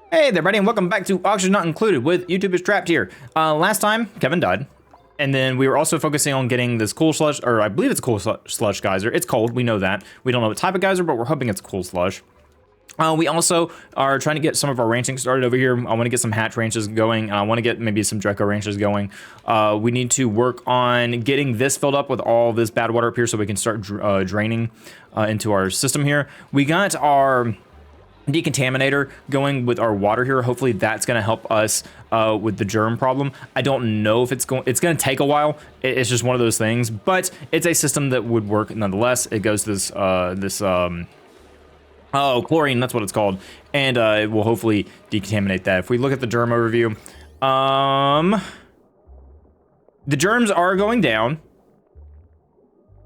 Hey there, buddy, and welcome back to Oxygen Not Included with YouTube is Trapped here. Last time, Kevin died, and then we were also focusing on getting this cool slush, or I believe it's a cool slush geyser. It's cold, we know that. We don't know what type of geyser, but we're hoping it's a cool slush. We also are trying to get some of our ranching started over here. I want to get some hatch ranches going. I want to get maybe some Draco ranches going. We need to work on getting this filled up with all this bad water up here so we can start draining into our system here. We got our decontaminator going with our water here. Hopefully that's going to help us with the germ problem. I don't know if it's going to take a while. It's just one of those things, but it's a system that would work nonetheless. It goes to this chlorine, that's what it's called, and it will hopefully decontaminate that. If we look at the germ overview, the germs are going down.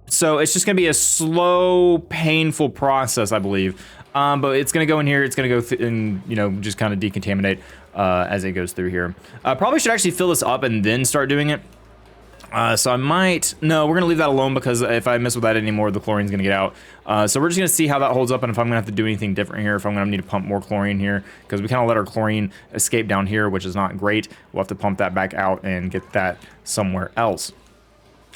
So it's just going to be a slow, painful process, I believe. But it's going to go in here. It's going to go and, you know, just kind of decontaminate as it goes through here. Probably should actually fill this up and then start doing it. So I might... No, we're going to leave that alone because if I mess with that anymore, the chlorine's going to get out. So we're just going to see how that holds up and if I'm going to have to do anything different here, if I'm going to need to pump more chlorine here, because we kind of let our chlorine escape down here, which is not great. We'll have to pump that back out and get that somewhere else.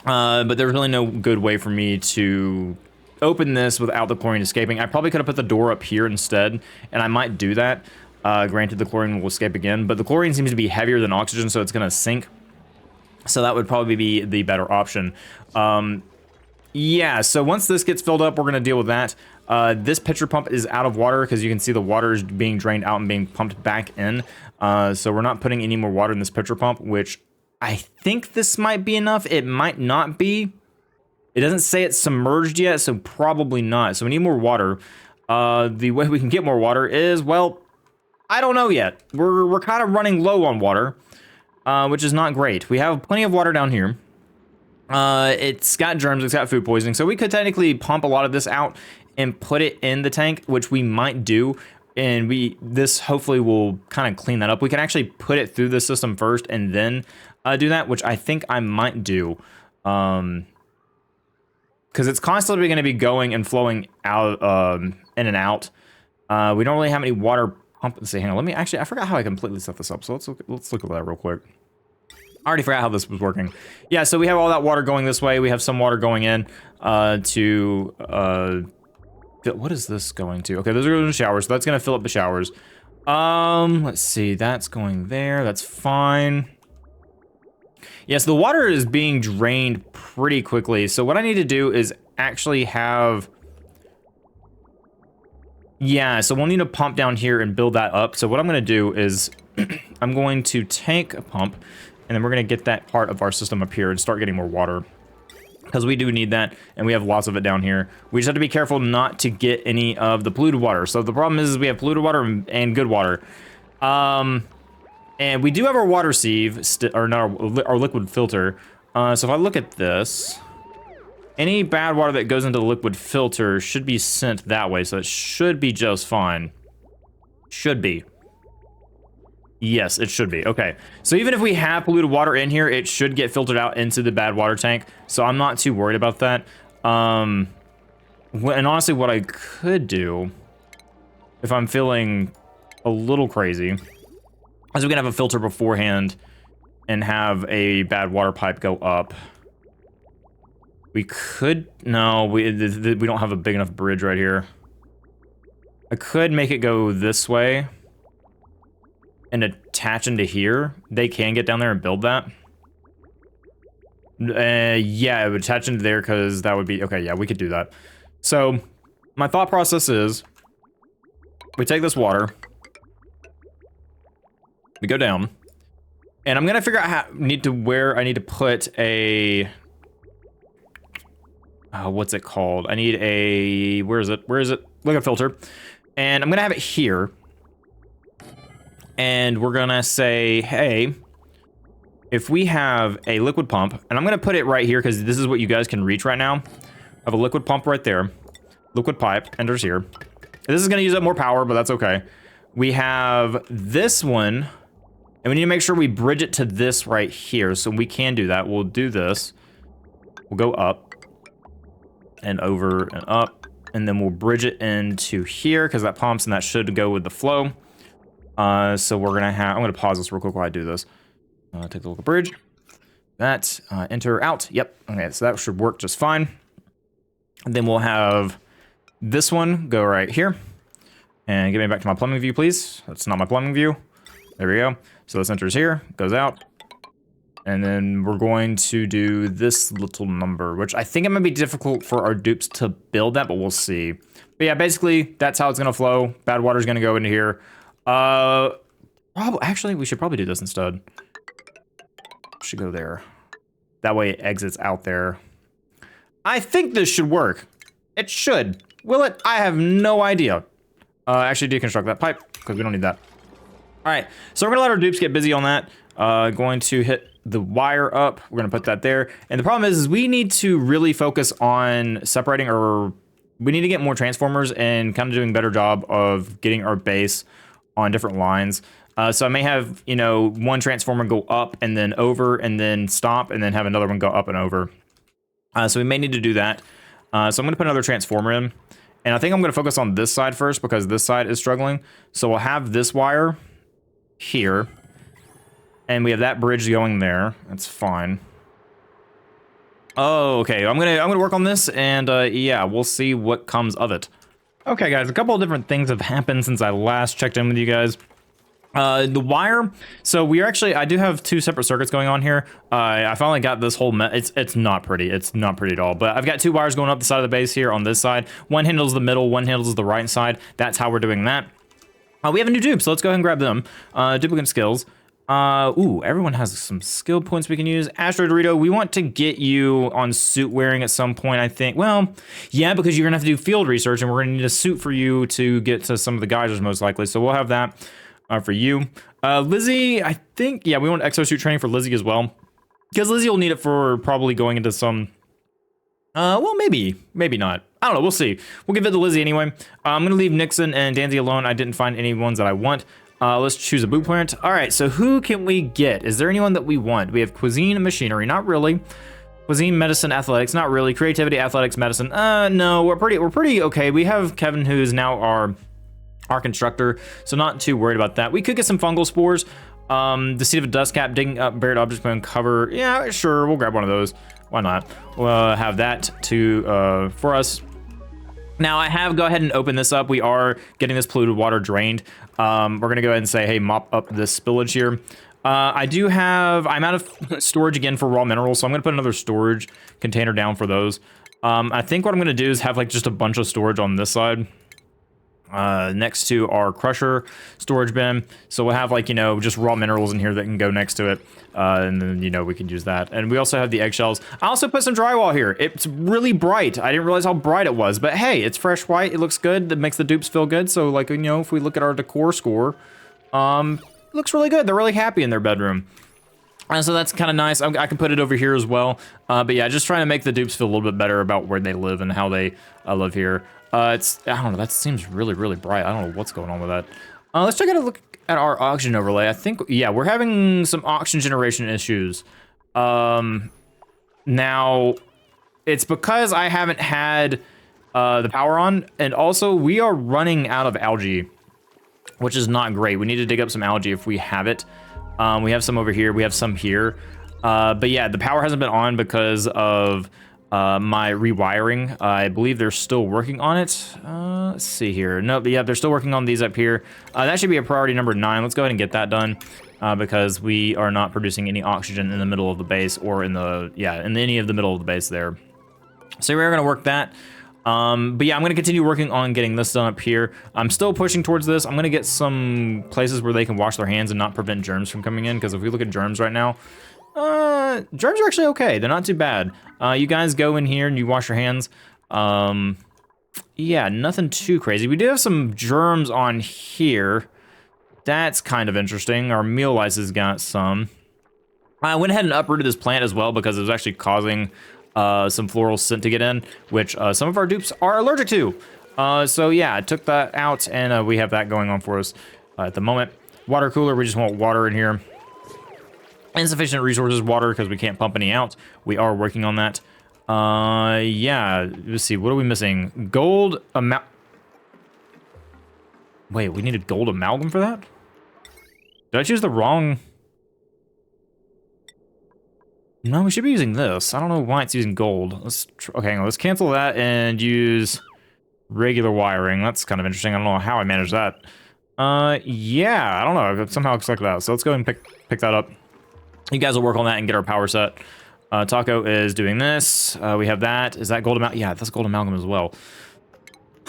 But there's really no good way for me to open this without the chlorine escaping. I probably could have put the door up here instead, and I might do that. Granted, the chlorine will escape again, but the chlorine seems to be heavier than oxygen, so it's going to sink. So that would probably be the better option. Yeah, so once this gets filled up, we're going to deal with that. This pitcher pump is out of water because you can see the water is being drained out and being pumped back in. So we're not putting any more water in this pitcher pump, which I think this might be enough. It might not be. It doesn't say it's submerged yet, so probably not. So we need more water. The way we can get more water is, well, I don't know yet. We're kind of running low on water, which is not great. We have plenty of water down here. It's got germs, it's got food poisoning, so we could technically pump a lot of this out and put it in the tank, which we might do. And this hopefully will kind of clean that up. We can actually put it through the system first and then do that, which I think I might do. Because it's constantly going to be going and flowing out, in and out. We don't really have any water pump. Let's see, hang on. Let me actually, I forgot how I completely set this up. So let's look at that real quick. I already forgot how this was working. Yeah, so we have all that water going this way. We have some water going in what is this going to? Okay, those are going to the showers. So that's going to fill up the showers. Let's see. That's going there. That's fine. Yes, the water is being drained pretty quickly. So what I need to do is actually have... Yeah, so we'll need a pump down here and build that up. So what I'm going to do is I'm going to tank a pump, and then we're going to get that part of our system up here and start getting more water. Because we do need that, and we have lots of it down here. We just have to be careful not to get any of the polluted water. So the problem is we have polluted water and good water. And we do have our water sieve, or not our liquid filter. So if I look at this, any bad water that goes into the liquid filter should be sent that way. So it should be just fine. Should be. Yes, it should be. Okay. So even if we have polluted water in here, it should get filtered out into the bad water tank. So I'm not too worried about that. And honestly, what I could do, if I'm feeling a little crazy, is we can have a filter beforehand and have a bad water pipe go up. We could... No, we don't have a big enough bridge right here. I could make it go this way and attach into here. They can get down there and build that. Yeah, it would attach into there because that would be... Okay, yeah, we could do that. So, my thought process is... We take this water. We go down. And I'm going to figure out where I need to put a... what's it called? I need a... Where is it? Like a filter. And I'm going to have it here. And we're going to say, hey, if we have a liquid pump, and I'm going to put it right here because this is what you guys can reach right now. I have a liquid pump right there. Liquid pipe enters here. This is going to use up more power, but that's okay. We have this one, and we need to make sure we bridge it to this right here. So we can do that. We'll do this. We'll go up and over and up, and then we'll bridge it into here because that pumps and that should go with the flow. So we're gonna have, I'm gonna pause this real quick while I do this. Take the local bridge. That, enter, out. Yep. Okay, so that should work just fine. And then we'll have this one go right here. And get me back to my plumbing view, please. That's not my plumbing view. There we go. So this enters here, goes out. And then we're going to do this little number, which I think it might be difficult for our dupes to build that, but we'll see. But yeah, basically, that's how it's gonna flow. Bad water's gonna go into here. Actually, we should probably do this instead. Should go there. That way it exits out there. I think this should work. It should. Will it? I have no idea. Actually deconstruct that pipe, because we don't need that. All right, so we're gonna let our dupes get busy on that. Going to hit the wire up. We're gonna put that there. And the problem is we need to really focus on separating, or we need to get more transformers and kind of doing a better job of getting our base on different lines. So I may have, you know, one transformer go up and then over and then stop and then have another one go up and over. So we may need to do that. So I'm gonna put another transformer in. And I think I'm gonna focus on this side first because this side is struggling. So we'll have this wire here. And we have that bridge going there. That's fine. Oh, okay. I'm gonna work on this, and yeah, we'll see what comes of it. Okay, guys, a couple of different things have happened since I last checked in with you guys. The wire. So we are actually, I do have two separate circuits going on here. I finally got this whole it's not pretty. It's not pretty at all. But I've got two wires going up the side of the base here on this side. One handles the middle, one handles the right side. That's how we're doing that. We have a new dupe, so let's go ahead and grab them. Duplicate skills. Ooh, everyone has some skill points we can use. Asteroid Dorito, we want to get you on suit wearing at some point, I think. Well, yeah, because you're gonna have to do field research, and we're gonna need a suit for you to get to some of the geysers most likely. So we'll have that for you. Lizzie, I think, yeah, we want exosuit training for Lizzie as well, because Lizzie will need it for probably going into some. Well, maybe not. I don't know. We'll see. We'll give it to Lizzie anyway. I'm gonna leave Nixon and Danzy alone. I didn't find any ones that I want. Let's choose a blueprint. All right, so who can we get? Is there anyone that we want? We have cuisine and machinery, not really. Cuisine, medicine, athletics, not really. Creativity, athletics, medicine. No, we're pretty okay. We have Kevin, who is now our constructor, so not too worried about that. We could get some fungal spores. The seed of a dust cap, digging up buried objects by uncover. Yeah, sure, we'll grab one of those. Why not? We'll have that to for us. Now I have go ahead and open this up. We are getting this polluted water drained. We're gonna go ahead and say, hey, mop up this spillage here. I'm out of storage again for raw minerals, so I'm gonna put another storage container down for those. I think what I'm gonna do is have like just a bunch of storage on this side. Next to our crusher storage bin. So we'll have like, you know, just raw minerals in here that can go next to it. And then, you know, we can use that. And we also have the eggshells. I also put some drywall here. It's really bright. I didn't realize how bright it was, but hey, it's fresh white. It looks good. That makes the dupes feel good. So like, you know, if we look at our decor score, it looks really good. They're really happy in their bedroom. And so that's kind of nice. I can put it over here as well. But yeah, just trying to make the dupes feel a little bit better about where they live and how they live here. I don't know, that seems really, really bright. I don't know what's going on with that. Let's take a look at our oxygen overlay. I think, yeah, we're having some oxygen generation issues. Now, it's because I haven't had the power on, and also we are running out of algae, which is not great. We need to dig up some algae if we have it. We have some over here, we have some here. But yeah, the power hasn't been on because of my rewiring. I believe they're still working on it. Let's see here. Nope, yeah, they're still working on these up here. That should be a priority number 9. Let's go ahead and get that done because we are not producing any oxygen in the middle of the base or in any of the middle of the base there. So we're gonna work that. But yeah, I'm gonna continue working on getting this done up here. I'm still pushing towards this. I'm gonna get some places where they can wash their hands and not prevent germs from coming in, because if we look at germs right now, germs are actually okay. They're not too bad. You guys go in here and you wash your hands. Yeah, nothing too crazy. We do have some germs on here. That's kind of interesting. Our meal lice has got some. I went ahead and uprooted this plant as well because it was actually causing some floral scent to get in, which some of our dupes are allergic to. So yeah, I took that out, and we have that going on for us at the moment. Water cooler, we just want water in here. Insufficient resources, water, because we can't pump any out. We are working on that. Yeah, let's see, what are we missing? Gold Wait, we needed gold amalgam for that? Did I choose the wrong? No, we should be using this. I don't know why it's using gold. Okay, hang on, let's cancel that and use regular wiring. That's kind of interesting. I don't know how I managed that. Yeah, I don't know. It somehow looks like that. So let's go ahead and pick that up. You guys will work on that and get our power set. Taco is doing this. We have that. Is that gold amalgam? Yeah, that's gold amalgam as well.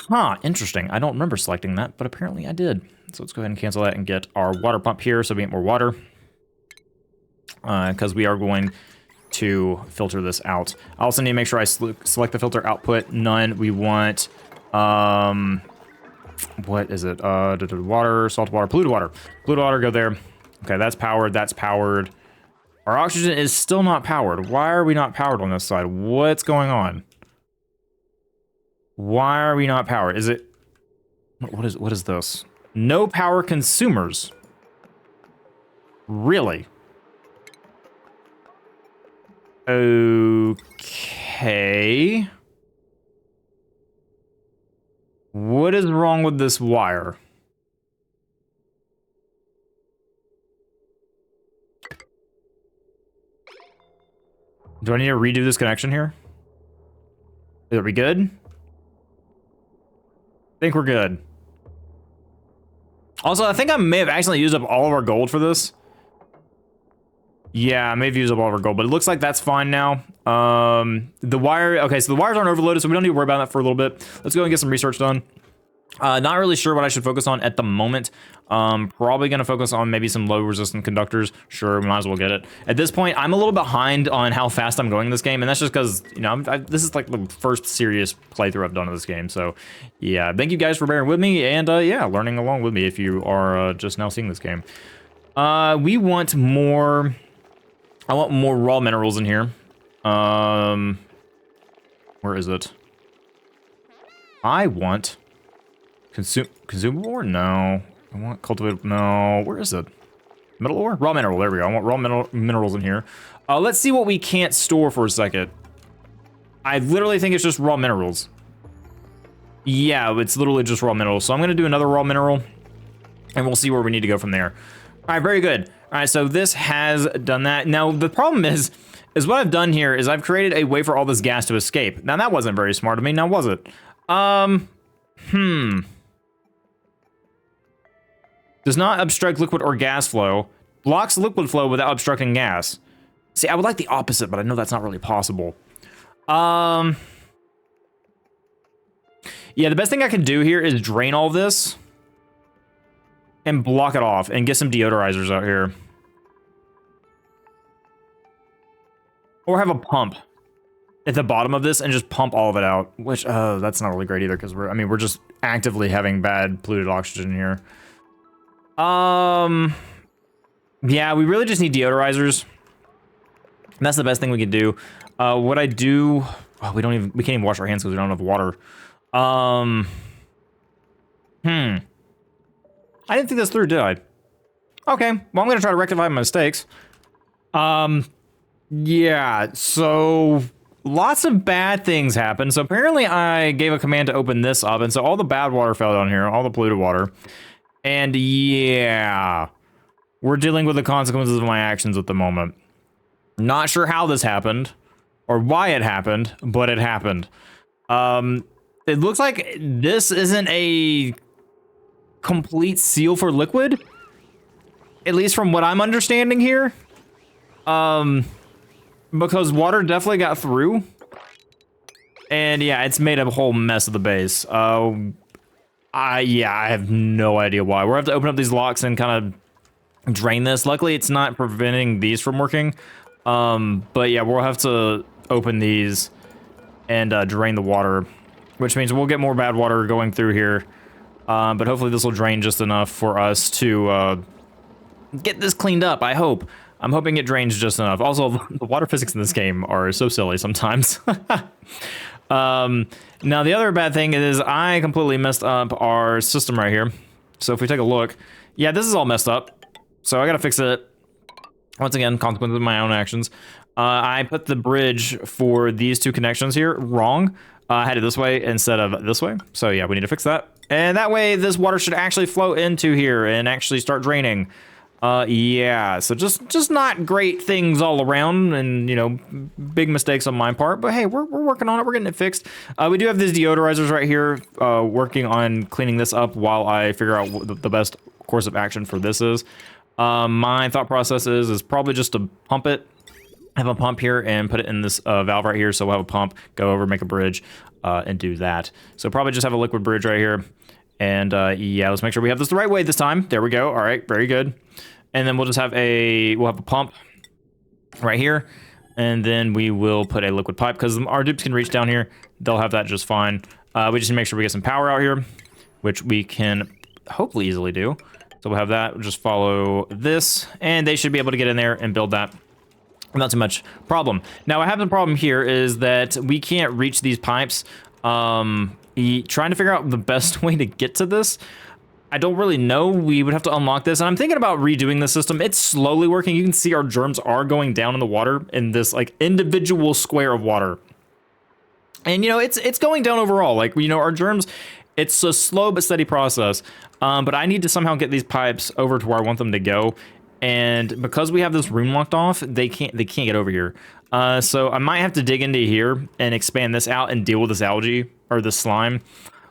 Huh, interesting. I don't remember selecting that, but apparently I did. So let's go ahead and cancel that and get our water pump here so we get more water. Because we are going to filter this out. I also need to make sure I select the filter output. None. We want, what is it? Water, salt water, polluted water. Polluted water, go there. Okay, that's powered. That's powered. Our oxygen is still not powered. Why are we not powered on this side? What's going on? Why are we not powered? Is it... What is this? No power consumers. Really? Okay. What is wrong with this wire? Do I need to redo this connection here? Are we good? I think we're good. Also, I think I may have accidentally used up all of our gold for this. Yeah, I may have used up all of our gold, but it looks like that's fine now. The wire, okay, so the wires aren't overloaded, so we don't need to worry about that for a little bit. Let's go and get some research done. Not really sure what I should focus on at the moment. Probably going to focus on maybe some low resistant conductors. Sure, we might as well get it. At this point, I'm a little behind on how fast I'm going in this game, and that's just because, you know, this is like the first serious playthrough I've done of this game. So, yeah, thank you guys for bearing with me, and yeah, learning along with me if you are just now seeing this game. We want more... I want more raw minerals in here. Where is it? I want... consumable ore? No. I want cultivated... No. Where is it? Metal ore? Raw mineral. There we go. I want raw minerals in here. Let's see what we can't store for a second. I literally think it's just raw minerals. Yeah, it's literally just raw minerals. So I'm going to do another raw mineral, and we'll see where we need to go from there. All right, very good. All right, so this has done that. Now, the problem is what I've done here is I've created a way for all this gas to escape. Now, that wasn't very smart of me, now was it? Does not obstruct liquid or gas flow. Blocks liquid flow without obstructing gas. See, I would like the opposite, but I know that's not really possible. Yeah, the best thing I can do here is drain all this and block it off and get some deodorizers out here. Or have a pump at the bottom of this and just pump all of it out, which, that's not really great either because we're just actively having bad polluted oxygen here. Yeah, we really just need deodorizers. And that's the best thing we can do. What I do, oh, we can't even wash our hands because we don't have water. I didn't think this through, did I? Okay, well, I'm gonna try to rectify my mistakes. Yeah, so lots of bad things happen. So apparently I gave a command to open this up, and so all the bad water fell down here, all the polluted water. And yeah, we're dealing with the consequences of my actions at the moment. Not sure how this happened, or why it happened, but it happened. It looks like this isn't a complete seal for liquid, at least from what I'm understanding here. Because water definitely got through, and yeah, it's made a whole mess of the base. Yeah, I have no idea why. We're gonna have to open up these locks and kind of drain this. Luckily, it's not preventing these from working. But yeah, we'll have to open these and drain the water, which means we'll get more bad water going through here. But hopefully this will drain just enough for us to get this cleaned up, I hope. I'm hoping it drains just enough. Also, the water physics in this game are so silly sometimes. Now, the other bad thing is I completely messed up our system right here. So if we take a look, yeah, this is all messed up. So I gotta fix it. Once again, consequence of my own actions. I put the bridge for these two connections here wrong. I had it this way instead of this way. So yeah, we need to fix that. And that way, this water should actually flow into here and actually start draining. Yeah, so just not great things all around, and you know, big mistakes on my part, but hey, we're working on it. We're getting it fixed. We do have these deodorizers right here, working on cleaning this up while I figure out what the best course of action for this is. My thought process is probably just to pump it, have a pump here and put it in this valve right here, so we'll have a pump, go over, make a bridge, and do that. So probably just have a liquid bridge right here. And yeah, let's make sure we have this the right way this time. There we go. All right, very good. And then we'll just have we'll have a pump right here. And then we will put a liquid pipe because our dupes can reach down here. They'll have that just fine. We just need to make sure we get some power out here, which we can hopefully easily do. So we'll have that. We'll just follow this, and they should be able to get in there and build that. Not too much problem. Now, I have the problem here is that we can't reach these pipes. Trying to figure out the best way to get to this, I don't really know. We would have to unlock this, and I'm thinking about redoing the system. It's slowly working. You can see our germs are going down in the water in this like individual square of water, and you know it's going down overall. Like, you know, our germs, it's a slow but steady process. But I need to somehow get these pipes over to where I want them to go, and because we have this room locked off, they can't get over here. So I might have to dig into here and expand this out and deal with this algae or this slime,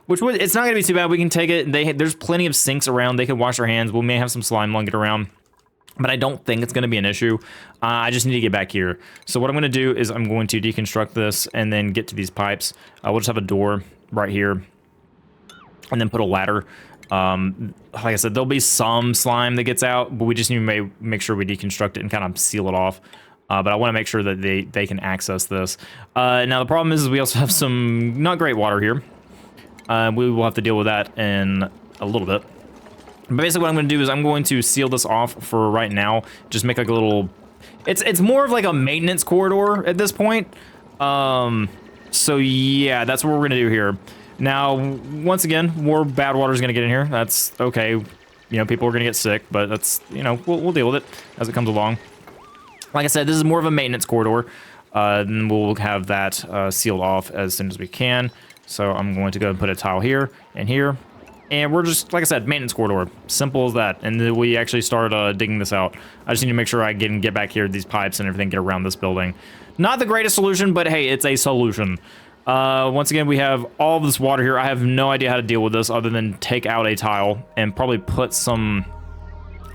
which it's not gonna be too bad. We can take it. There's plenty of sinks around. They can wash their hands. We may have some slime lunging around, but I don't think it's gonna be an issue. I just need to get back here. So what I'm gonna do is I'm going to deconstruct this and then get to these pipes. We'll just have a door right here and then put a ladder. Like I said, there'll be some slime that gets out, but we just need to make sure we deconstruct it and kind of seal it off. But I want to make sure that they can access this. Now the problem is we also have some not great water here. We will have to deal with that in a little bit. But basically what I'm going to do is I'm going to seal this off for right now. Just make like a little... It's more of like a maintenance corridor at this point. So yeah, that's what we're going to do here. Now, once again, more bad water is going to get in here. That's okay. You know, people are going to get sick, but that's, you know, we'll deal with it as it comes along. Like I said, this is more of a maintenance corridor. Then we'll have that sealed off as soon as we can. So I'm going to go and put a tile here and here. And we're just, like I said, maintenance corridor. Simple as that. And then we actually start digging this out. I just need to make sure I can get back here, these pipes and everything, get around this building. Not the greatest solution, but hey, it's a solution. Once again, we have all this water here. I have no idea how to deal with this other than take out a tile and probably put some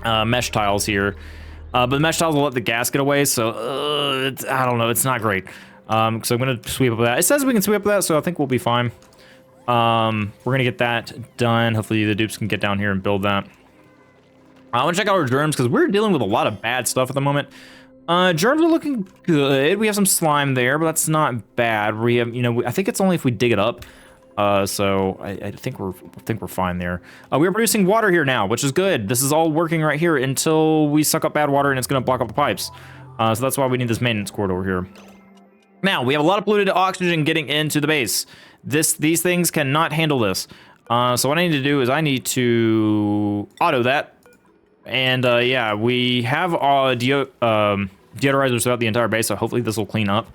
mesh tiles here. But the mesh tiles will let the gas get away, so I don't know. It's not great. So I'm going to sweep up that. It says we can sweep up that, so I think we'll be fine. We're going to get that done. Hopefully the dupes can get down here and build that. I want to check out our germs because we're dealing with a lot of bad stuff at the moment. Germs are looking good. We have some slime there, but that's not bad. We have, you know, I think it's only if we dig it up. So I think we're fine there. We're producing water here now, which is good. This is all working right here until we suck up bad water and it's going to block up the pipes. So that's why we need this maintenance corridor here. Now we have a lot of polluted oxygen getting into the base. These things cannot handle this. So what I need to do is I need to auto that. And yeah, we have deodorizers throughout the entire base, so hopefully this will clean up.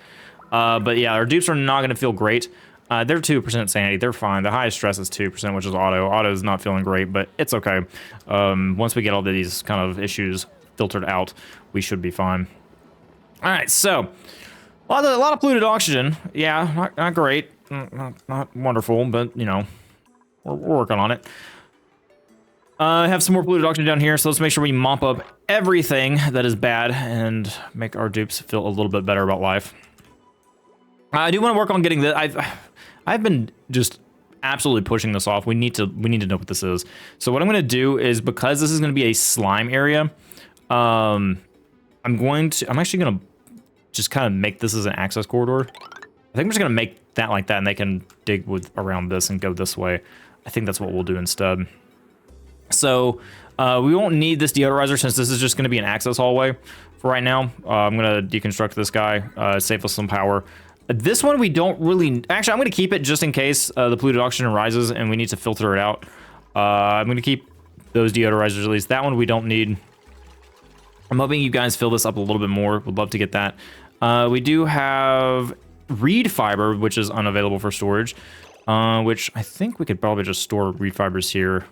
But yeah, our dupes are not going to feel great. They're 2% sanity. They're fine. The highest stress is 2%, which is auto. Auto is not feeling great, but it's okay. Once we get all of these kind of issues filtered out, we should be fine. All right, so a lot of polluted oxygen. Yeah, not great. Not wonderful, but, you know, we're working on it. I have some more polluted oxygen down here, so let's make sure we mop up everything that is bad and make our dupes feel a little bit better about life. I do want to work on getting this. I've been just absolutely pushing this off. We need to know what this is. So what I'm going to do is, because this is going to be a slime area, I'm actually going to just kind of make this as an access corridor. I think I'm just going to make that like that, and they can dig around this and go this way. I think that's what we'll do instead. So we won't need this deodorizer since this is just going to be an access hallway for right now. I'm going to deconstruct this guy, save us some power. This one we don't really... Actually, I'm going to keep it just in case the polluted oxygen rises and we need to filter it out. I'm going to keep those deodorizers at least. That one we don't need. I'm hoping you guys fill this up a little bit more. Would love to get that. We do have reed fiber, which is unavailable for storage, which I think we could probably just store reed fibers here.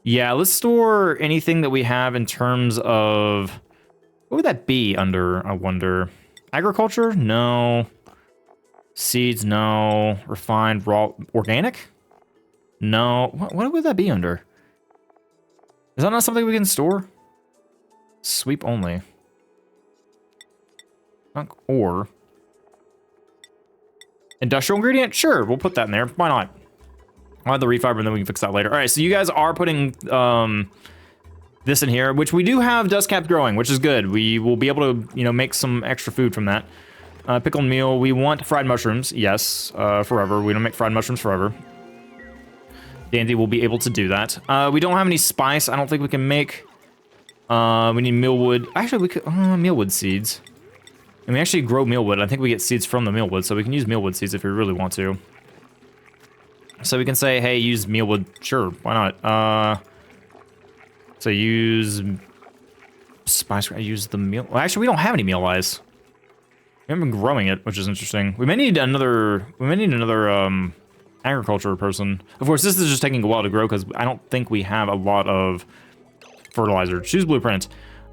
Yeah, let's store anything that we have in terms of... What would that be under, I wonder? Agriculture? No. Seeds? No. Refined, raw, organic? No. What would that be under? Is that not something we can store? Sweep only. Or... Industrial ingredient? Sure, we'll put that in there. Why not? I'll add the refiber and then we can fix that later. All right, so you guys are putting this in here, which we do have dust caps growing, which is good. We will be able to, you know, make some extra food from that. Pickled meal. We want fried mushrooms. Yes, forever. We don't make fried mushrooms forever. Dandy will be able to do that. We don't have any spice. I don't think we can make. We need mealwood. Actually, we could mealwood seeds. And we actually grow mealwood. I think we get seeds from the mealwood, so we can use mealwood seeds if we really want to. So we can say, hey, use mealwood. Sure, why not? So use spice. Use the meal. Well, actually, we don't have any meal eyes. We haven't been growing it, which is interesting. We may need another. Agriculture person. Of course, this is just taking a while to grow because I don't think we have a lot of fertilizer. Choose blueprint.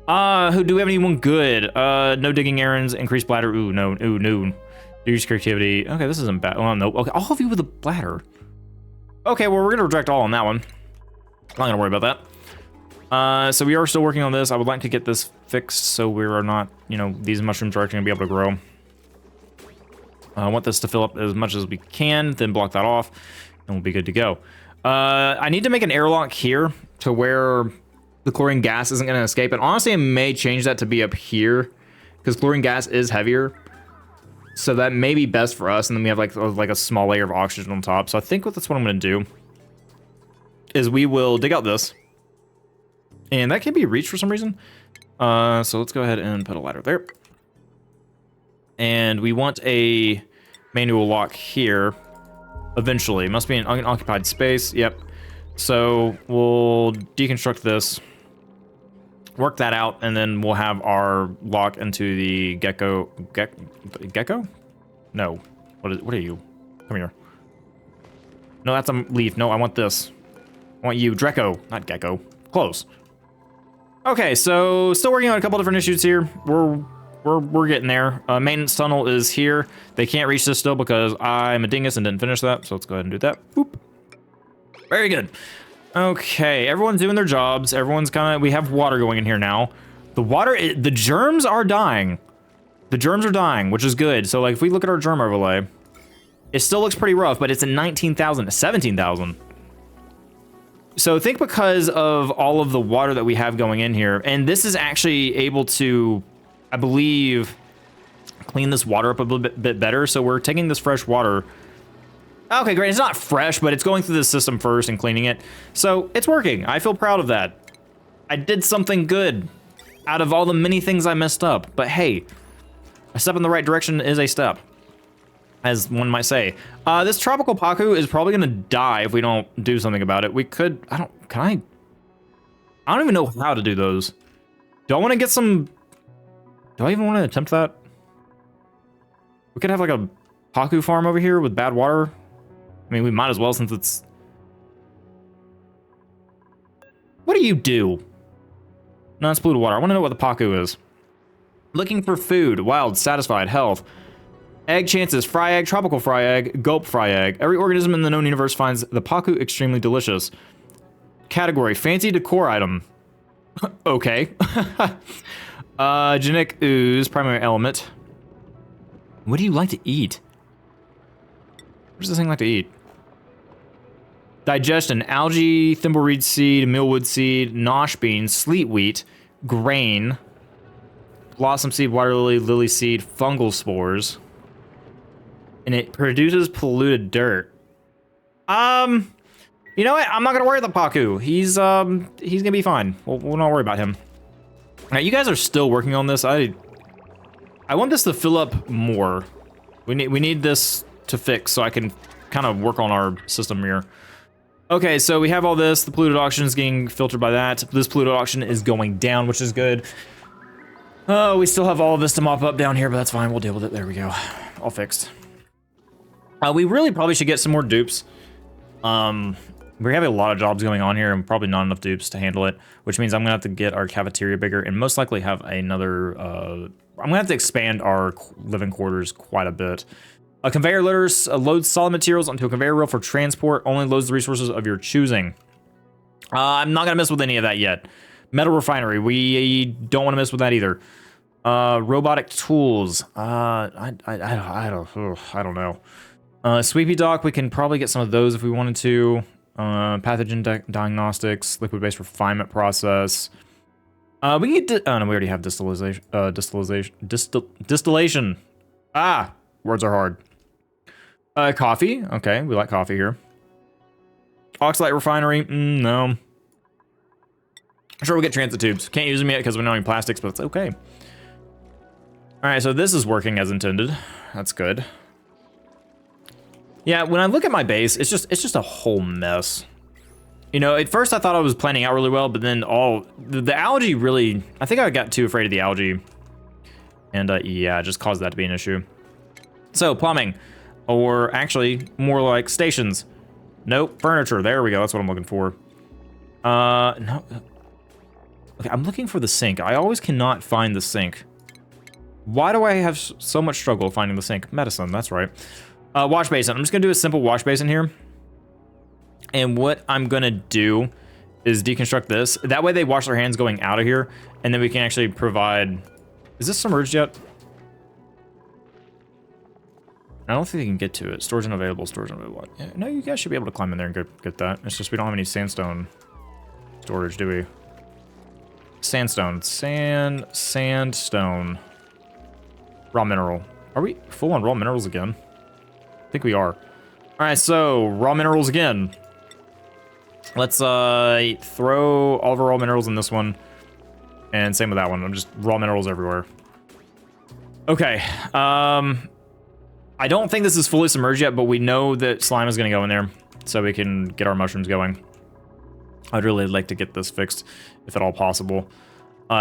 Who do we have anyone good? No digging errands, increased bladder. Ooh, no. Ooh, no. Reduce creativity. Okay, this isn't bad. Oh, no. Okay, all of you with a bladder. Okay, well, we're gonna reject all on that one. I'm not gonna worry about that. So we are still working on this. I would like to get this fixed so we are not, you know, these mushrooms are actually gonna be able to grow. I want this to fill up as much as we can, then block that off, and we'll be good to go. I need to make an airlock here to where the chlorine gas isn't gonna escape. And honestly, I may change that to be up here because chlorine gas is heavier. So that may be best for us. And then we have like a small layer of oxygen on top. So I think that's what I'm gonna do is we will dig out this. And that can be reached for some reason. So let's go ahead and put a ladder there. And we want a manual lock here. Eventually, it must be an unoccupied space. Yep. So we'll deconstruct this, work that out, and then we'll have our lock into the gecko. Gecko? No. What are you? Come here. No, that's a leaf. No, I want this. I want you, Draco, not gecko. Close. Okay, so still working on a couple different issues here. We're getting there. Maintenance tunnel is here. They can't reach this still because I'm a dingus and didn't finish that. So let's go ahead and do that. Boop. Very good. Okay, everyone's doing their jobs. Everyone's we have water going in here now. The germs are dying. The germs are dying, which is good. So like if we look at our germ overlay, it still looks pretty rough, but it's at 19,000, 17,000. So think because of all of the water that we have going in here, and this is actually able to, I believe, clean this water up a little bit better. So we're taking this fresh water. Okay, great. It's not fresh, but it's going through the system first and cleaning it. So it's working. I feel proud of that. I did something good out of all the many things I messed up. But hey, a step in the right direction is a step, as one might say. This tropical pacu is probably going to die if we don't do something about it. We could, I don't even know how to do those. Do I want to get some, do I even want to attempt that? We could have like a pacu farm over here with bad water. I mean, we might as well since it's... What do you do? No, it's polluted water. I want to know what the pacu is. Looking for food. Wild, satisfied, health. Egg chances. Fry egg, tropical fry egg, gulp fry egg. Every organism in the known universe finds the pacu extremely delicious. Category. Fancy decor item. Okay. Genetic ooze. Primary element. What do you like to eat? What does this thing like to eat? Digestion, algae, thimbleweed seed, millwood seed, nosh beans, sleet wheat, grain, blossom seed, water lily, lily seed, fungal spores. And it produces polluted dirt. You know what? I'm not gonna worry about Paku. He's gonna be fine. We'll not worry about him. Alright, you guys are still working on this. I want this to fill up more. We need this to fix so I can kind of work on our system here. Okay, so we have all this. The polluted oxygen is getting filtered by that. This polluted oxygen is going down, which is good. Oh, we still have all of this to mop up down here, but that's fine. We'll deal with it. There we go. All fixed. We really probably should get some more dupes. We have a lot of jobs going on here and probably not enough dupes to handle it, which means I'm gonna have to get our cafeteria bigger and most likely have another, I'm gonna have to expand our living quarters quite a bit. A conveyor loads solid materials onto a conveyor rail for transport, only loads the resources of your choosing. I'm not gonna mess with any of that yet. Metal refinery, we don't want to mess with that either. Robotic tools, I don't know. Sweepy dock, we can probably get some of those if we wanted to. Pathogen diagnostics, liquid-based refinement process. We can oh no, we already have distillation. Ah, words are hard. Coffee, okay, we like coffee here. Oxalate refinery, no. Sure, we'll get transit tubes. Can't use them yet because we don't have any plastics, but it's okay. All right, so this is working as intended. That's good. Yeah, when I look at my base, it's just a whole mess. You know, at first I thought I was planning out really well, but then the algae really, I think I got too afraid of the algae. And yeah, it just caused that to be an issue. So plumbing, or actually more like stations. Nope, furniture, there we go, that's what I'm looking for. No, okay, I'm looking for the sink. I always cannot find the sink. Why do I have so much struggle finding the sink? Medicine, that's right. Wash basin. I'm just gonna do a simple wash basin here. And what I'm gonna do is deconstruct this. That way they wash their hands going out of here, and then we can actually provide... Is this submerged yet? I don't think they can get to it. Storage unavailable, storage unavailable. Yeah, no, you guys should be able to climb in there and get that. It's just we don't have any sandstone storage, do we? Sandstone. Sandstone. Raw mineral. Are we full on raw minerals again? I think we are. All right, so raw minerals again. Let's throw all of our raw minerals in this one, and same with that one. I'm just raw minerals everywhere. Okay. I don't think this is fully submerged yet, but we know that slime is going to go in there, so we can get our mushrooms going. I'd really like to get this fixed, if at all possible.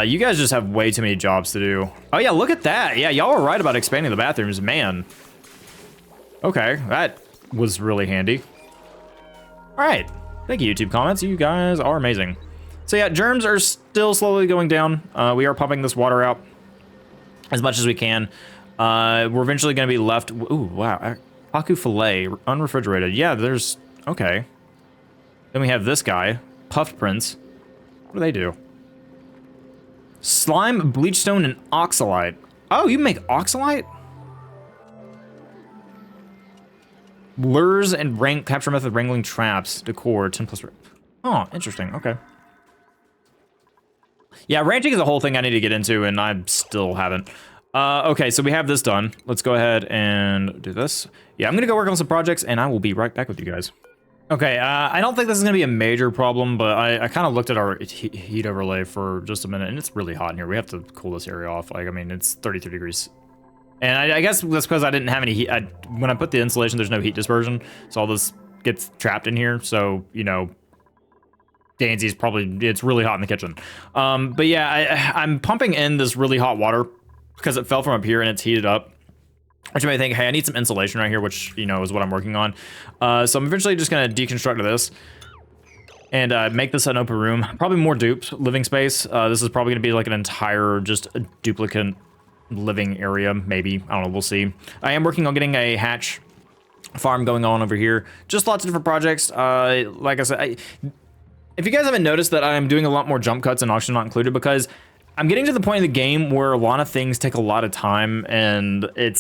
You guys just have way too many jobs to do. Oh yeah, look at that. Yeah, y'all were right about expanding the bathrooms, man. Okay, that was really handy. All right, thank you, YouTube comments. You guys are amazing. So yeah, germs are still slowly going down. We are pumping this water out as much as we can. We're eventually going to be left. Ooh, wow, Aku fillet, unrefrigerated. Yeah, there's okay. Then we have this guy, puffed prints. What do they do? Slime, bleachstone, and oxalite. Oh, you make oxalite? Lures and capture method wrangling traps. Decor 10 plus. Oh, interesting. Okay. Yeah, ranching is a whole thing I need to get into, and I still haven't. Okay, so we have this done. Let's go ahead and do this. Yeah, I'm gonna go work on some projects, and I will be right back with you guys. Okay, I don't think this is gonna be a major problem, but I kind of looked at our heat overlay for just a minute, and it's really hot in here. We have to cool this area off. Like, I mean, it's 33 degrees. And I guess that's because I didn't have any heat. When I put the insulation, there's no heat dispersion, so all this gets trapped in here. So, you know, Danzy's probably, it's really hot in the kitchen. But yeah, I'm pumping in this really hot water because it fell from up here and it's heated up. Which you may think, hey, I need some insulation right here, which, you know, is what I'm working on. So I'm eventually just going to deconstruct this and make this an open room. Probably more duped living space. This is probably going to be like an entire, just a duplicate living area, maybe. I don't know, we'll see. I am working on getting a hatch farm going on over here. Just lots of different projects. Like I said, if you guys haven't noticed that I'm doing a lot more jump cuts and auction not included, because I'm getting to the point in the game where a lot of things take a lot of time, and a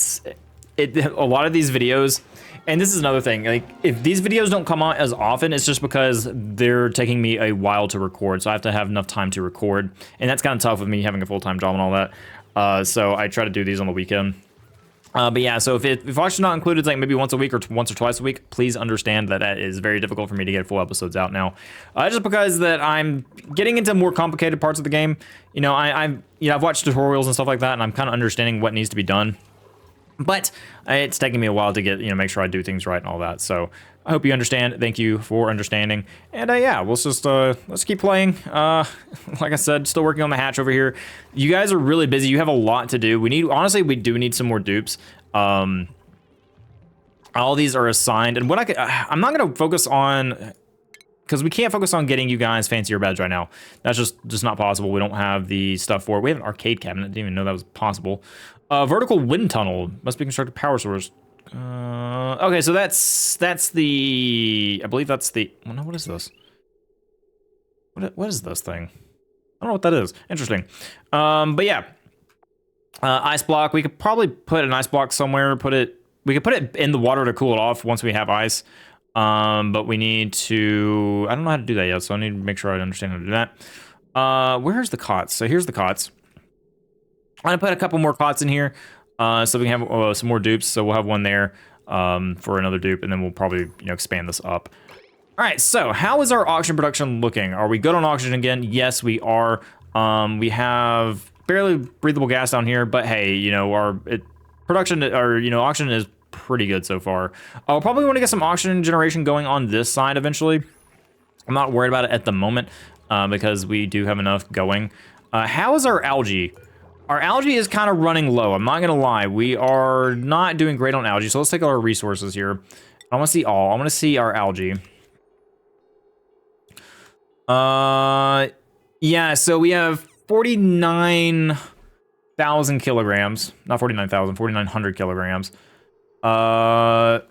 lot of these videos, and this is another thing, like if these videos don't come out as often, it's just because they're taking me a while to record, so I have to have enough time to record, and that's kind of tough with me having a full-time job and all that. So I try to do these on the weekend. But yeah, so if auction not included, it's like maybe once a week or once or twice a week, please understand that that is very difficult for me to get full episodes out now. Just because that I'm getting into more complicated parts of the game. You know, I've watched tutorials and stuff like that, and I'm kind of understanding what needs to be done. But it's taking me a while to get, make sure I do things right and all that. So I hope you understand. Thank you for understanding. And yeah, let's keep playing. Like I said, still working on the hatch over here. You guys are really busy. You have a lot to do. Honestly, we do need some more dupes. All these are assigned, and I'm not gonna focus on because we can't focus on getting you guys fancier beds right now. That's just not possible. We don't have the stuff for it. We have an arcade cabinet. Didn't even know that was possible. Vertical wind tunnel must be constructed power source. Okay, so that's the, I believe that's the, well, no, what is this? What is this thing? I don't know what that is. Interesting. But yeah, ice block. We could probably put an ice block somewhere. We could put it in the water to cool it off once we have ice. But we need to, I don't know how to do that yet, so I need to make sure I understand how to do that. Where's the cots? So here's the cots. I'm gonna put a couple more cots in here, so we can have some more dupes. So we'll have one there for another dupe, and then we'll probably expand this up. All right, so how is our oxygen production looking? Are we good on oxygen again? Yes, we are. We have barely breathable gas down here, but hey, our production, or oxygen is pretty good so far. I'll probably want to get some oxygen generation going on this side eventually. I'm not worried about it at the moment because we do have enough going. How is our algae? Our algae is kind of running low. I'm not gonna lie. We are not doing great on algae. So let's take our resources here. I want to see all. I want to see our algae. Yeah, so we have 49,000 kilograms. Not 49,000, 4,900 kilograms. So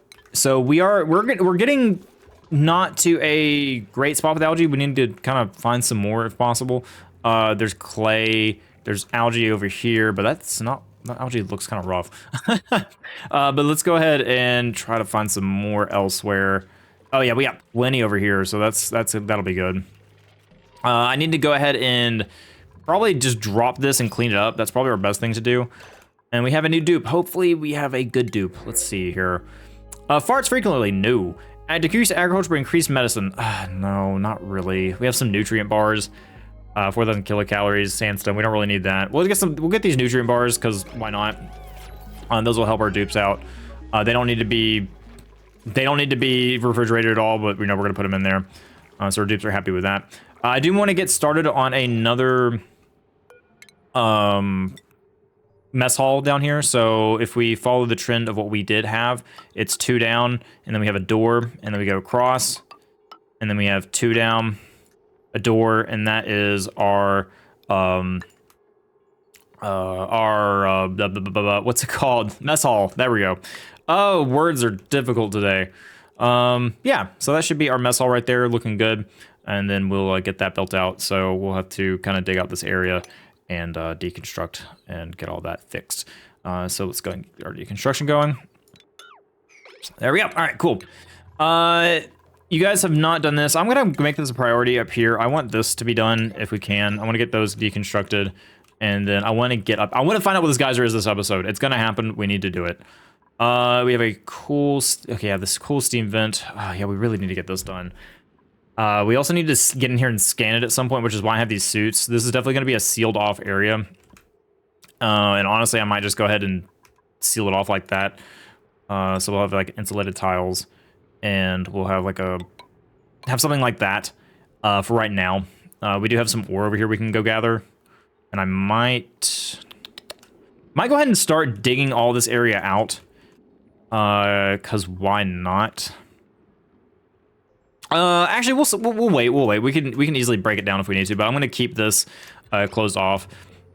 we're getting not to a great spot with algae. We need to kind of find some more if possible. There's clay, there's algae over here, but that's not, that algae looks kind of rough. But let's go ahead and try to find some more elsewhere. Oh yeah, we got plenty over here, so that'll be good. I need to go ahead and probably just drop this and clean it up. That's probably our best thing to do. And we have a new dupe. Hopefully we have a good dupe. Let's see here. Farts frequently? No. Add decrease agriculture, but increase medicine. No, not really. We have some nutrient bars. 4,000 kilocalories, sandstone. We don't really need that. We'll get these nutrient bars because why not? Those will help our dupes out. They don't need to be refrigerated at all, but we're gonna put them in there. So our dupes are happy with that. I do want to get started on another mess hall down here. So if we follow the trend of what we did have, it's 2 down, and then we have a door, and then we go across, and then we have 2 down, a door, and that is our what's it called? Mess hall. There we go. Oh, words are difficult today. Yeah, so that should be our mess hall right there, looking good. And then we'll get that built out. So we'll have to kind of dig out this area and deconstruct and get all that fixed. So let's go and get our deconstruction going. There we go. All right, cool. You guys have not done this. I'm gonna make this a priority up here. I want this to be done if we can. I want to get those deconstructed, and then I want to get up. I want to find out what this geyser is this episode. It's gonna happen. We need to do it. We have a cool. Okay, yeah, this cool steam vent. Yeah, we really need to get this done. We also need to get in here and scan it at some point, which is why I have these suits. This is definitely going to be a sealed off area. And honestly, I might just go ahead and seal it off like that. So we'll have like insulated tiles, and we'll have like have something like that for right now. We do have some ore over here we can go gather, and I might go ahead and start digging all this area out. Cause why not? Actually, we'll wait. We can easily break it down if we need to, but I'm gonna keep this closed off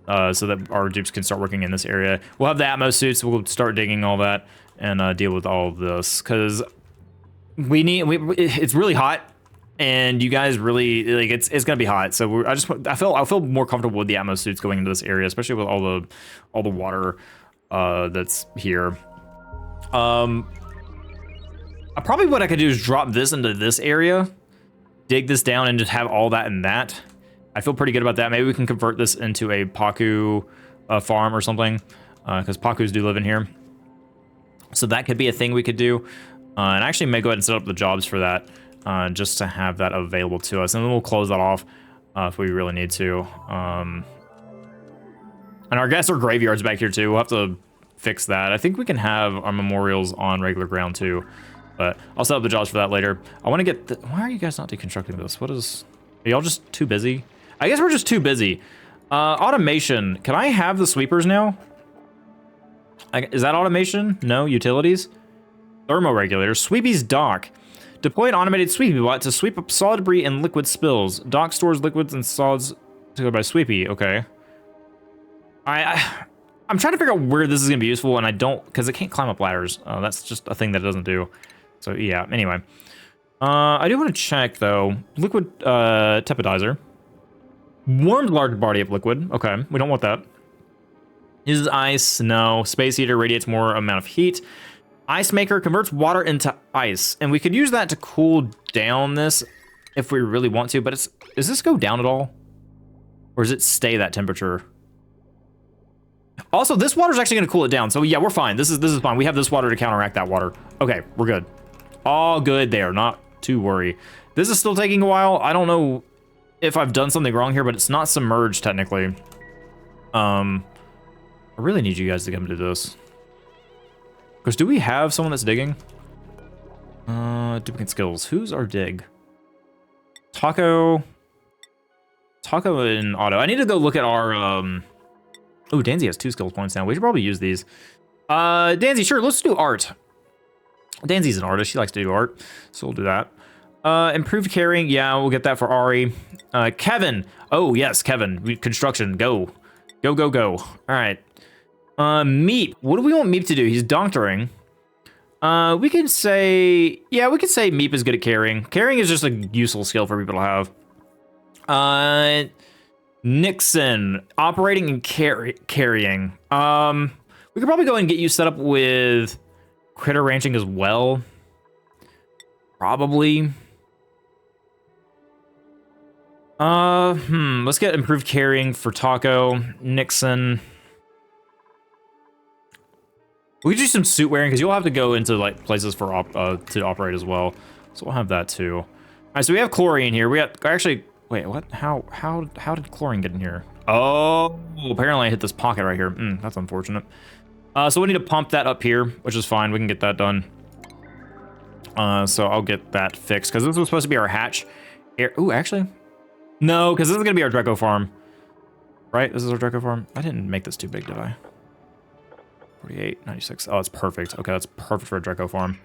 so that our dupes can start working in this area. We'll have the Atmos suits. We'll start digging all that and deal with all of this because it's really hot, and you guys really like it's gonna be hot. So I feel more comfortable with the Atmos suits going into this area, especially with all the water that's here. Probably what I could do is drop this into this area, dig this down, and just have all that in that. I feel pretty good about that. Maybe we can convert this into a Pacu farm or something, because Pacus do live in here. So that could be a thing we could do. And I actually may go ahead and set up the jobs for that, just to have that available to us. And then we'll close that off if we really need to. And our geyser graveyard's back here too. We'll have to fix that. I think we can have our memorials on regular ground too. But I'll set up the jobs for that later. I want to get why are you guys not deconstructing this? Are y'all just too busy? I guess we're just too busy. Automation. Can I have the sweepers now? Is that automation? No. Utilities? Thermoregulator. Sweepies dock. Deploy an automated sweepy bot to sweep up solid debris and liquid spills. Dock stores liquids and solids to go by sweepy. Okay. I'm trying to figure out where this is going to be useful, and I don't, because it can't climb up ladders. That's just a thing that it doesn't do. So, yeah, anyway. I do want to check, though. Liquid tepidizer. Warmed large body of liquid. Okay, we don't want that. Uses ice. No. Space heater radiates more amount of heat. Ice maker converts water into ice. And we could use that to cool down this if we really want to. But does this go down at all? Or does it stay that temperature? Also, this water is actually going to cool it down. So, yeah, we're fine. This is fine. We have this water to counteract that water. Okay, we're good. All good there. Not to worry. This is still taking a while. I don't know if I've done something wrong here, but it's not submerged technically. I really need you guys to come to this. Because do we have someone that's digging? Duplicate skills. Who's our dig? Taco and Auto. I need to go look at our oh, Danzy has 2 skills points now. We should probably use these. Danzy, sure, let's do art. Danzy's an artist. She likes to do art, so we'll do that. Improved carrying. Yeah, we'll get that for Ari. Kevin. Oh, yes, Kevin. Construction. Go. Go, go, go. All right. Meep. What do we want Meep to do? He's doctoring. We can say... Yeah, we could say Meep is good at carrying. Carrying is just a useful skill for people to have. Nixon. Operating and carrying. We could probably go and get you set up with critter ranching as well. Probably. Let's get improved carrying for Taco. Nixon. We could do some suit wearing because you'll have to go into like places for to operate as well. So we'll have that too. All right, so we have chlorine here. We got actually. Wait, what? How did chlorine get in here? Oh, apparently I hit this pocket right here. That's unfortunate. So we need to pump that up here, which is fine. We can get that done. So I'll get that fixed because this was supposed to be our hatch. Ooh, actually, no, because this is gonna be our Draco farm. Right? This is our Draco farm. I didn't make this too big, did I? 48, 96. Oh, it's perfect. Okay, that's perfect for a Draco farm.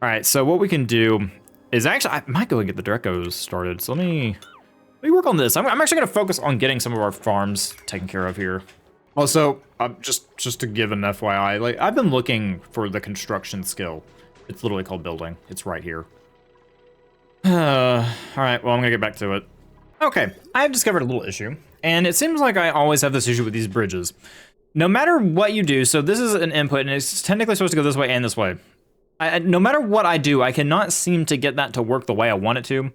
All right, so what we can do is actually, I might go and get the Dracos started. So let me work on this. I'm actually gonna focus on getting some of our farms taken care of here. Also, just to give an FYI, like I've been looking for the construction skill. It's literally called building. It's right here. All right, well, I'm gonna get back to it. Okay, I've discovered a little issue, and it seems like I always have this issue with these bridges. No matter what you do, so this is an input, and it's technically supposed to go this way and this way. No matter what I do, I cannot seem to get that to work the way I want it to.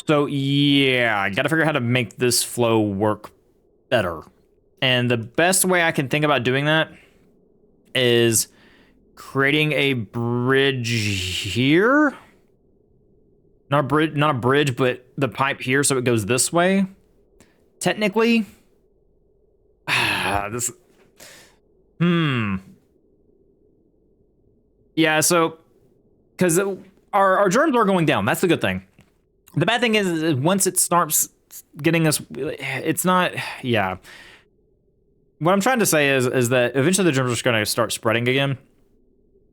So yeah, I gotta figure out how to make this flow work better. And the best way I can think about doing that is creating a bridge here. Not a bridge, but the pipe here so it goes this way. Technically. Yeah, so because our germs are going down. That's the good thing. The bad thing is once it starts getting us, it's not, yeah. What I'm trying to say is that eventually the germs are just going to start spreading again.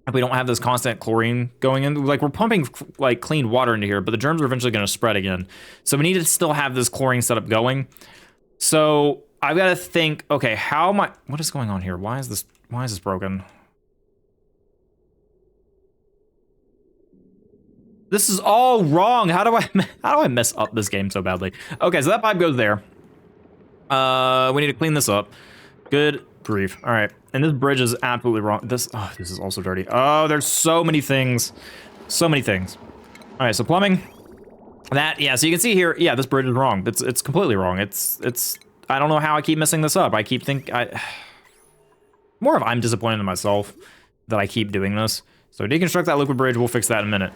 If we don't have this constant chlorine going in, like we're pumping like clean water into here, but the germs are eventually going to spread again. So we need to still have this chlorine setup going. So I've got to think, okay, what is going on here? Why is this broken? This is all wrong. How do I mess up this game so badly? Okay, so that pipe goes there. We need to clean this up. Good grief. All right, and this bridge is absolutely wrong. This is also dirty. Oh, there's so many things. So many things. All right, so plumbing. Yeah, so you can see here, yeah, this bridge is wrong. It's completely wrong. It's I don't know how I keep messing this up. I keep more of I'm disappointed in myself that I keep doing this. So deconstruct that liquid bridge. We'll fix that in a minute.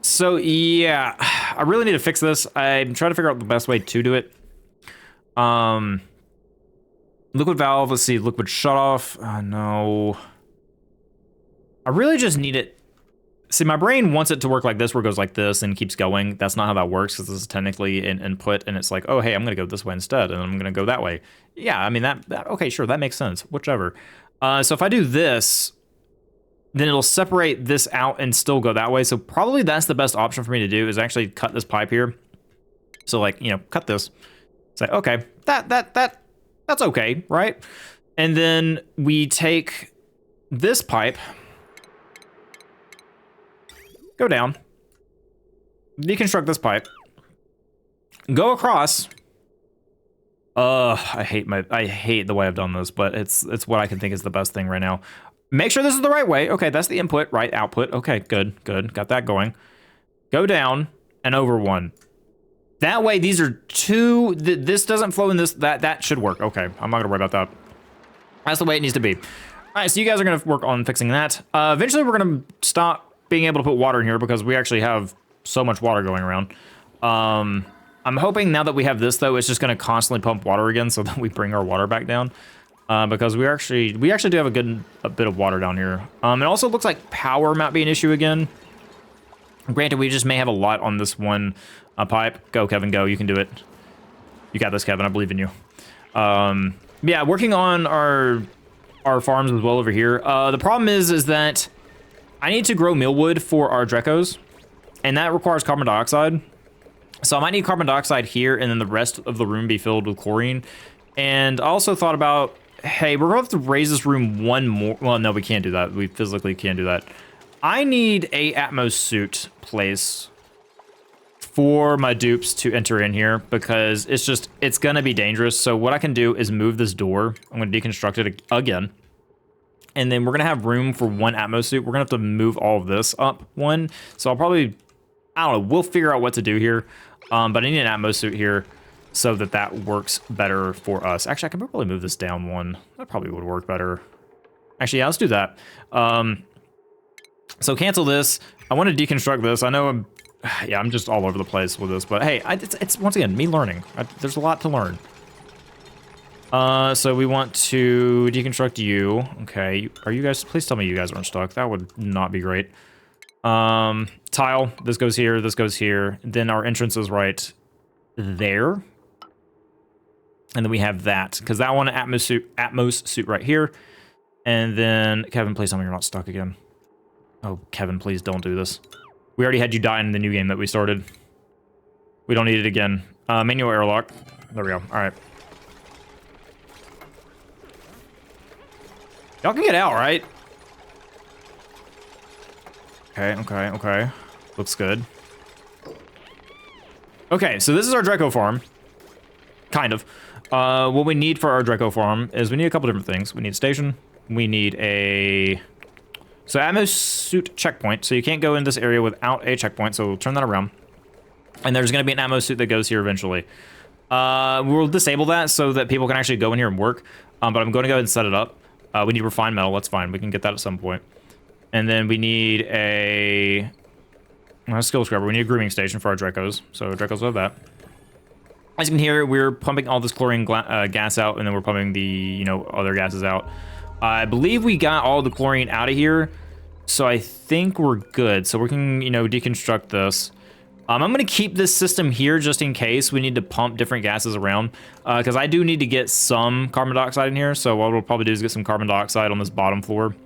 So yeah, I really need to fix this. I'm trying to figure out the best way to do it. Liquid valve, let's see, liquid shut off. No. I really just need it. See, my brain wants it to work like this, where it goes like this and keeps going. That's not how that works, because this is technically an input, and it's like, oh, hey, I'm gonna go this way instead, and I'm gonna go that way. Yeah, I mean, that okay, sure, that makes sense, whichever. So if I do this, then it'll separate this out and still go that way. So probably that's the best option for me to do, is actually cut this pipe here. So like, you know, cut this. Say, okay, that's okay, right? And then we take this pipe, go down, deconstruct this pipe, go across. I hate the way I've done this, but it's what I can think is the best thing right now. Make sure this is the right way. Okay, that's the input, right? Output. Okay, good. Got that going. Go down and over one. That way, these are two. This doesn't flow in this. That should work. Okay, I'm not gonna worry about that. That's the way it needs to be. All right, so you guys are gonna work on fixing that. Eventually, we're gonna stop being able to put water in here because we actually have so much water going around. I'm hoping now that we have this, though, it's just gonna constantly pump water again so that we bring our water back down. Because we actually do have a bit of water down here. It also looks like power might be an issue again. Granted, we just may have a lot on this one pipe. Go, Kevin, go. You can do it. You got this, Kevin. I believe in you. Yeah, working on our farms as well over here. The problem is that I need to grow mealwood for our Dracos, and that requires carbon dioxide. So I might need carbon dioxide here, and then the rest of the room be filled with chlorine. And I also thought about, hey, we're going to have to raise this room one more. Well, no, we can't do that. We physically can't do that. I need a Atmos suit place for my dupes to enter in here because it's going to be dangerous. So what I can do is move this door. I'm going to deconstruct it again. And then we're going to have room for one Atmos suit. We're going to have to move all of this up one. So I'll probably, I don't know, we'll figure out what to do here. But I need an Atmos suit here so that works better for us. Actually, I can probably move this down one. That probably would work better. Actually, yeah, let's do that. So cancel this. I want to deconstruct this. I know I'm just all over the place with this, but hey, it's once again, me learning. There's a lot to learn. So we want to deconstruct you. Okay, are you guys, please tell me you guys aren't stuck. That would not be great. Tile, this goes here, this goes here. Then our entrance is right there. And then we have that, because that one, Atmos suit right here. And then, Kevin, please tell me you're not stuck again. Oh, Kevin, please don't do this. We already had you die in the new game that we started. We don't need it again. Manual airlock. There we go. All right. Y'all can get out, right? Okay. Looks good. Okay, so this is our Draco farm. Kind of. What we need for our Draco farm is we need a couple different things. We need a station. We need a... So Atmos suit checkpoint. So you can't go in this area without a checkpoint. So we'll turn that around. And there's going to be an Atmos suit that goes here eventually. We'll disable that so that people can actually go in here and work. But I'm going to go ahead and set it up. We need refined metal. That's fine. We can get that at some point. And then we need a skill scrubber. We need a grooming station for our Dracos. So Dracos will have that. As you can hear, we're pumping all this chlorine gas out, and then we're pumping the, other gases out. I believe we got all the chlorine out of here, so I think we're good. So we can, deconstruct this. I'm going to keep this system here just in case we need to pump different gases around, because I do need to get some carbon dioxide in here. So what we'll probably do is get some carbon dioxide on this bottom floor.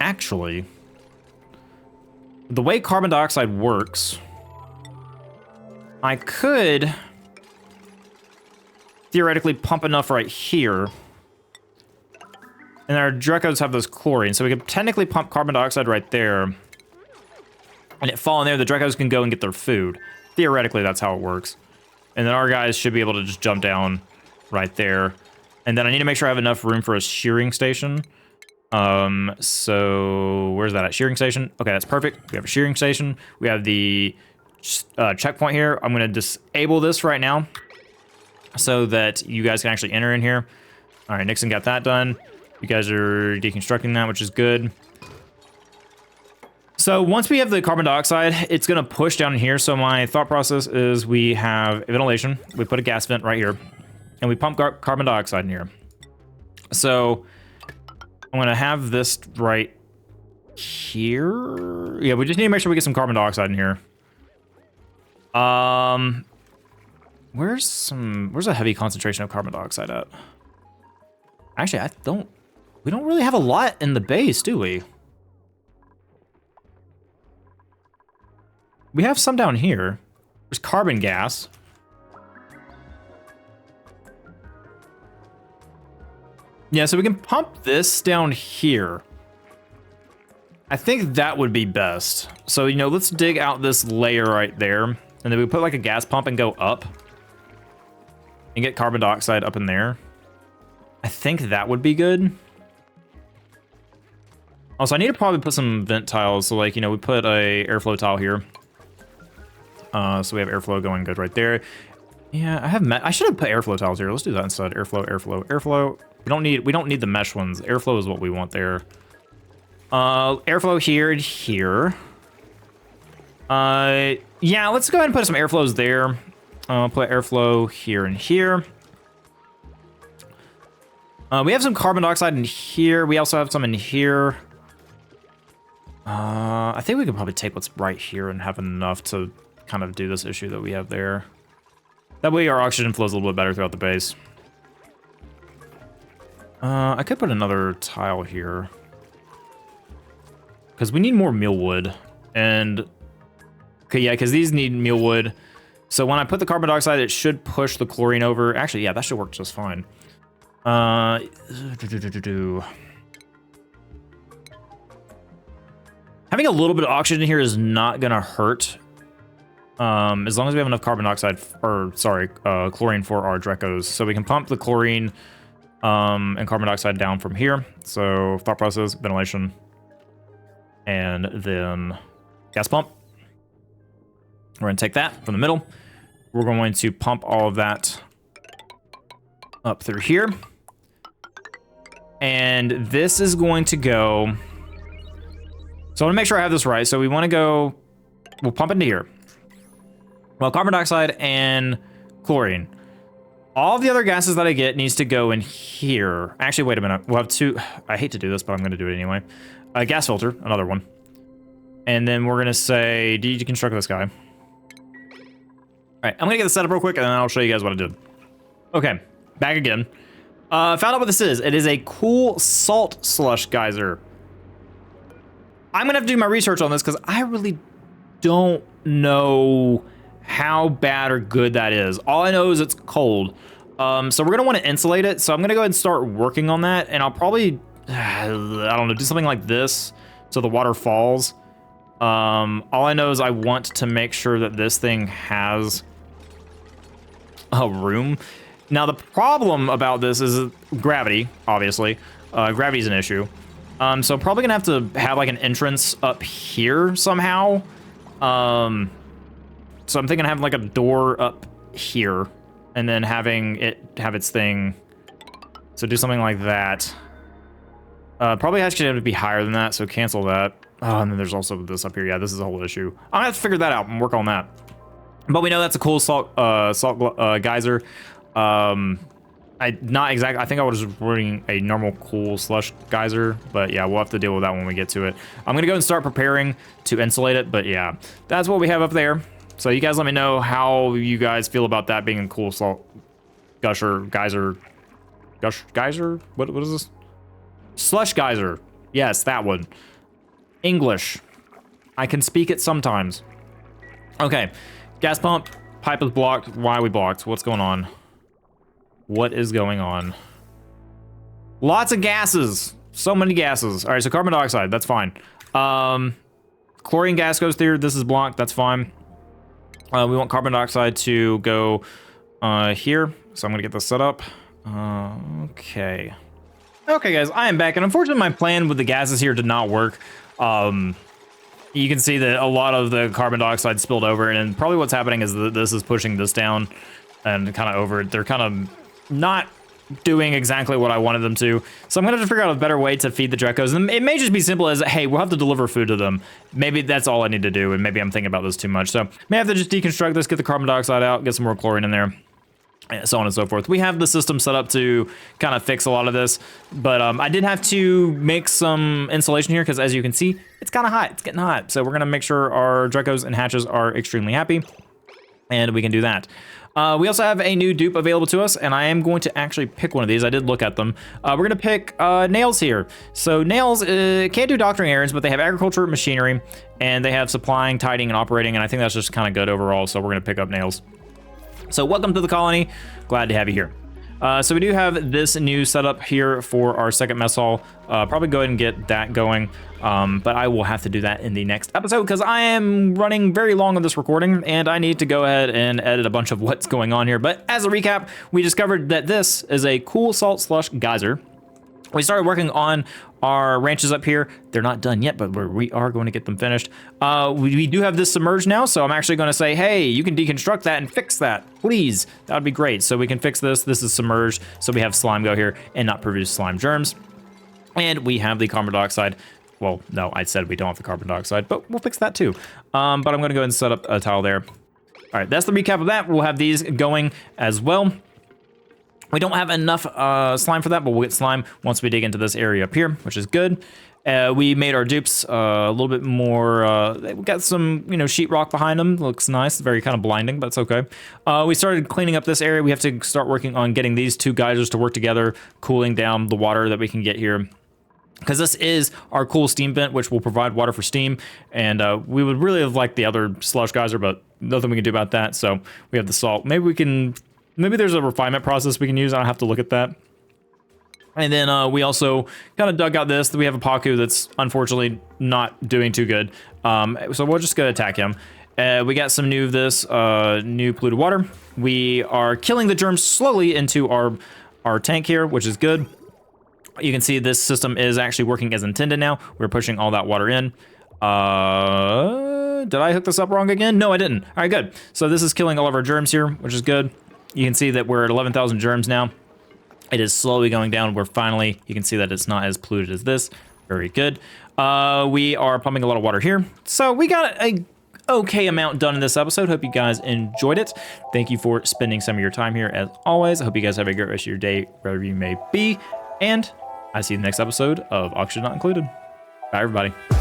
Actually, the way carbon dioxide works, I could theoretically pump enough right here. And our Dracos have those chlorine, so we could technically pump carbon dioxide right there. And it fall in there, the Dracos can go and get their food. Theoretically, that's how it works. And then our guys should be able to just jump down right there. And then I need to make sure I have enough room for a shearing station. So where's that at? Shearing station? Okay, that's perfect. We have a shearing station. We have the checkpoint here. I'm going to disable this right now so that you guys can actually enter in here. All right, Nixon got that done. You guys are deconstructing that, which is good. So once we have the carbon dioxide, it's going to push down in here. So my thought process is we have ventilation. We put a gas vent right here, and we pump carbon dioxide in here. So I'm going to have this right here. Yeah, we just need to make sure we get some carbon dioxide in here. Where's a heavy concentration of carbon dioxide at? Actually, I don't We don't really have a lot in the base, do we? We have some down here. There's carbon gas. Yeah, so we can pump this down here. I think that would be best. So, you know, let's dig out this layer right there. And then we put like a gas pump and go up. And get carbon dioxide up in there. I think that would be good. Also, I need to probably put some vent tiles. So like, you know, we put a airflow tile here. So we have airflow going good right there. Yeah, I should have put airflow tiles here. Let's do that instead. Airflow, airflow, airflow. We don't need the mesh ones. Airflow is what we want there. Airflow here and here. Yeah, let's go ahead and put some airflows there. Put airflow here and here. We have some carbon dioxide in here. We also have some in here. I think we could probably take what's right here and have enough to kind of do this issue that we have there. That way our oxygen flows a little bit better throughout the base. I could put another tile here. Because we need more mealwood. And, okay, yeah, because these need mealwood. So when I put the carbon dioxide, it should push the chlorine over. Actually, yeah, that should work just fine. Having a little bit of oxygen here is not gonna hurt. As long as we have enough carbon dioxide, or sorry, chlorine for our Dracos. So we can pump the chlorine and carbon dioxide down from here. So thought process, ventilation, and then gas pump. We're gonna take that from the middle. We're going to pump all of that up through here. And this is going to go, so I wanna make sure I have this right. So we wanna go, we'll pump into here. Well, carbon dioxide and chlorine. All of the other gases that I get needs to go in here. Actually, wait a minute. We'll have two. I hate to do this, but I'm going to do it anyway. A gas filter, another one. And then we're going to say, deconstruct this guy. All right, I'm going to get this set up real quick, and then I'll show you guys what I did. Okay, back again. Found out what this is. It is a cool salt slush geyser. I'm going to have to do my research on this because I really don't know how bad or good that is. All I know is it's cold. So we're gonna want to insulate it. So I'm gonna go ahead and start working on that, and I'll probably, I don't know, do something like this so the water falls. All I know is I want to make sure that this thing has a room. Now the problem about this is gravity, obviously. Gravity is an issue. So I'm probably gonna have to have like an entrance up here somehow. So I'm thinking of having like a door up here and then having it have its thing. So do something like that. Probably actually have to be higher than that, so cancel that. Oh, and then there's also this up here. Yeah, this is a whole issue. I'm gonna have to figure that out and work on that. But we know that's a cool salt geyser. I think I was running a normal cool slush geyser, but yeah, we'll have to deal with that when we get to it. I'm gonna go and start preparing to insulate it, but yeah, that's what we have up there. So you guys let me know how you guys feel about that being a cool salt geyser. What is this? Slush geyser. Yes, that one. English. I can speak it sometimes. Okay, gas pump. Pipe is blocked. Why are we blocked? What's going on? What is going on? Lots of gases. So many gases. All right, so carbon dioxide. That's fine. Chlorine gas goes through. This is blocked. That's fine. We want carbon dioxide to go here. So I'm gonna get this set up. Okay. Okay, guys, I am back, and unfortunately my plan with the gases here did not work. You can see that a lot of the carbon dioxide spilled over, and probably what's happening is that this is pushing this down and kind of over it. They're kind of not doing exactly what I wanted them to. So I'm gonna have to figure out a better way to feed the Dracos. And it may just be simple as, hey, we'll have to deliver food to them. Maybe that's all I need to do, and maybe I'm thinking about this too much. So may have to just deconstruct this, get the carbon dioxide out, get some more chlorine in there, and so on and so forth. We have the system set up to kind of fix a lot of this, but I did have to make some insulation here because as you can see, it's kind of hot. It's getting hot. So we're gonna make sure our Dracos and hatches are extremely happy, and we can do that. We also have a new dupe available to us, and I am going to actually pick one of these. I did look at them. We're going to pick nails here. So nails can't do doctoring errands, but they have agriculture, machinery, and they have supplying, tidying, and operating, and I think that's just kind of good overall, so we're going to pick up nails. So welcome to the colony. Glad to have you here. So we do have this new setup here for our second mess hall. Probably go ahead and get that going. But I will have to do that in the next episode because I am running very long on this recording and I need to go ahead and edit a bunch of what's going on here. But as a recap, we discovered that this is a cool salt slush geyser. We started working on our ranches up here. They're not done yet, but we are going to get them finished. We do have this submerged now, so I'm actually going to say, hey, you can deconstruct that and fix that, please. That would be great. So we can fix this. This is submerged, so we have slime go here and not produce slime germs. And we have the carbon dioxide. Well, no, I said we don't have the carbon dioxide, but we'll fix that too. But I'm going to go ahead and set up a tile there. All right, that's the recap of that. We'll have these going as well. We don't have enough slime for that, but we'll get slime once we dig into this area up here, which is good. We made our dupes a little bit more, we got some, sheetrock behind them. Looks nice, very kind of blinding, but it's okay. We started cleaning up this area. We have to start working on getting these two geysers to work together, cooling down the water that we can get here. Because this is our cool steam vent, which will provide water for steam. And we would really have liked the other slush geyser, but nothing we can do about that. So we have the salt. Maybe there's a refinement process we can use. I don't have to look at that. And then we also kind of dug out this. We have a Paku that's unfortunately not doing too good. So we'll just go attack him. We got some new polluted water. We are killing the germs slowly into our tank here, which is good. You can see this system is actually working as intended now. We're pushing all that water in. Did I hook this up wrong again? No, I didn't. All right, good. So this is killing all of our germs here, which is good. You can see that we're at 11,000 germs now. It is slowly going down. We're finally, you can see that it's not as polluted as this. Very good. We are pumping a lot of water here. So we got a okay amount done in this episode. Hope you guys enjoyed it. Thank you for spending some of your time here as always. I hope you guys have a great rest of your day, wherever you may be. And I see you in the next episode of Oxygen Not Included. Bye, everybody.